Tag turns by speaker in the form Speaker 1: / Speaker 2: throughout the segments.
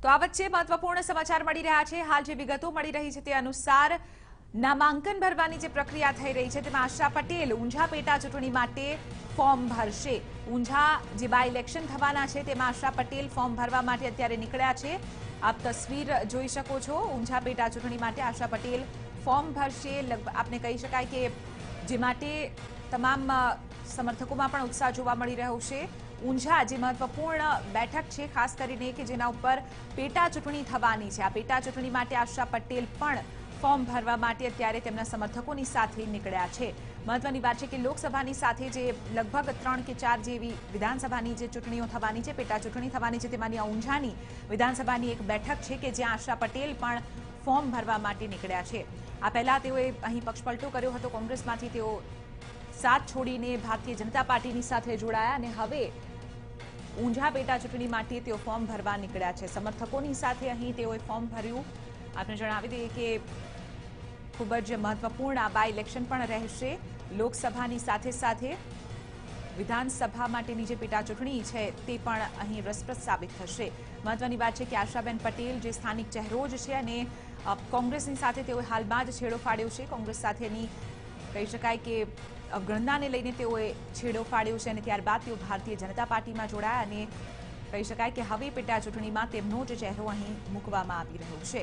Speaker 1: તો આ વચ્ચે મહત્વપૂર્ણ સમાચાર મળી રહ્યા છે। હાલ જે વિગતો મળી રહી છે તે અનુસાર નામાંકન ભરવાની જે પ્રક્રિયા થઈ રહી છે તેમાં આશા પટેલ ઊંઝા પેટા ચૂંટણી માટે ફોર્મ ભરશે। ઊંઝા જે બાય ઇલેક્શન થવાના છે તેમાં આશા પટેલ ફોર્મ ભરવા માટે અત્યારે નીકળ્યા છે। આપ તસવીર જોઈ શકો છો। ઊંઝા પેટા ચૂંટણી માટે આશા પટેલ ફોર્મ ભરશે। આપને કહી શકાય કે જે માટે તમામ સમર્થકોમાં પણ ઉત્સાહ જોવા મળી રહ્યો છે। ઊંઝા જે મહત્વપૂર્ણ બેઠક છે ખાસ કરીને કે જેના ઉપર પેટા ચૂંટણી થવાની છે। આ પેટા ચૂંટણી માટે આશા પટેલ પણ ફોર્મ ભરવા માટે અત્યારે તેમના સમર્થકોની સાથે નીકળ્યા છે। મહત્વની વાત છે કે લોકસભાની સાથે જે લગભગ 3 કે 4 જેવી વિધાનસભાની જે ચૂંટણીઓ થવાની છે, પેટા ચૂંટણી થવાની છે, તેમાંની ઊંઝાની વિધાનસભાની એક બેઠક છે કે જ્યાં આશા પટેલ પણ ફોર્મ ભરવા માટે નીકળ્યા છે। આ પહેલા તેઓએ અહીં પક્ષપલટો કર્યો હતો। કોંગ્રેસમાંથી તેઓ સાથ છોડીને ભારતીય જનતા પાર્ટીની સાથે જોડાયા અને હવે ઊંઝા પેટા ચૂંટણી માટે તેઓ ફોર્મ ભરવા નીકળ્યા છે। સમર્થકોની સાથે અહીં તેઓએ ફોર્મ ભર્યું। આપને જણાવી દઈએ કે ખૂબ જ મહત્વપૂર્ણ આ બાય ઇલેક્શન પણ રહેશે। લોકસભાની સાથે સાથે વિધાનસભા માટેની જે પેટા ચૂંટણી છે તે પણ અહીં રસપ્રદ સાબિત થશે। મહત્વની વાત છે કે આશાબેન પટેલ જે સ્થાનિક ચહેરો જ છે અને કોંગ્રેસની સાથે તેઓએ હાલમાં જ છેડો ફાડ્યો છે। કોંગ્રેસ સાથેની કહી શકાય કે અવગણનાને લઈને તેઓએ છેડો ફાડ્યો છે અને ત્યારબાદ તેઓ ભારતીય જનતા પાર્ટીમાં જોડાયા અને કહી શકાય કે હવે પેટા ચૂંટણીમાં તેમનો જ ચહેરો અહીં મૂકવામાં આવી રહ્યો છે।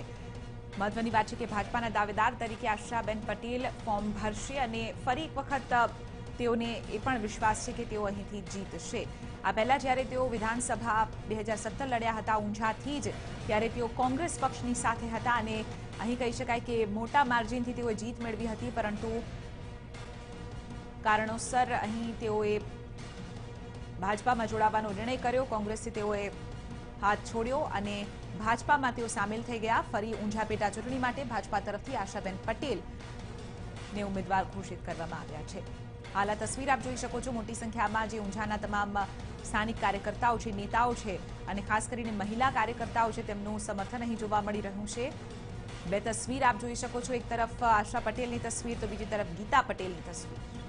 Speaker 1: મહત્વની વાત છે કે ભાજપાના દાવેદાર તરીકે આશાબેન પટેલ ફોર્મ ભરશે અને ફરી એક વખત તેઓને એ પણ વિશ્વાસ છે કે તેઓ અહીંથી જીતશે। આ પહેલા જ્યારે તેઓ વિધાનસભા 2017 લડ્યા હતા ઊંઝાથી જ, ત્યારે તેઓ કોંગ્રેસ પક્ષની સાથે હતા અને અહીં કહી શકાય કે મોટા માર્જિનથી તેઓએ જીત મેળવી હતી, પરંતુ કારણોસર અહીં તેઓએ ભાજપામાં જોડાવાનો નિર્ણય કર્યો। કોંગ્રેસથી તેઓએ હાથ છોડ્યો અને ભાજપામાં તેઓ સામેલ થઈ ગયા। ફરી ઊંઝા પેટા ચૂંટણી માટે ભાજપા તરફથી આશાબેન પટેલને ઉમેદવાર ઘોષિત કરવામાં આવ્યા છે। હાલ આ તસવીર આપ જોઈ શકો છો। મોટી સંખ્યામાં જે ઊંઝાના તમામ સ્થાનિક કાર્યકર્તાઓ છે, નેતાઓ છે અને ખાસ કરીને મહિલા કાર્યકર્તાઓ છે તેમનું સમર્થન અહીં જોવા મળી રહ્યું છે। બે તસવીર આપ જોઈ શકો છો। એક તરફ આશા પટેલની તસવીર તો બીજી તરફ ગીતા પટેલની તસવીર।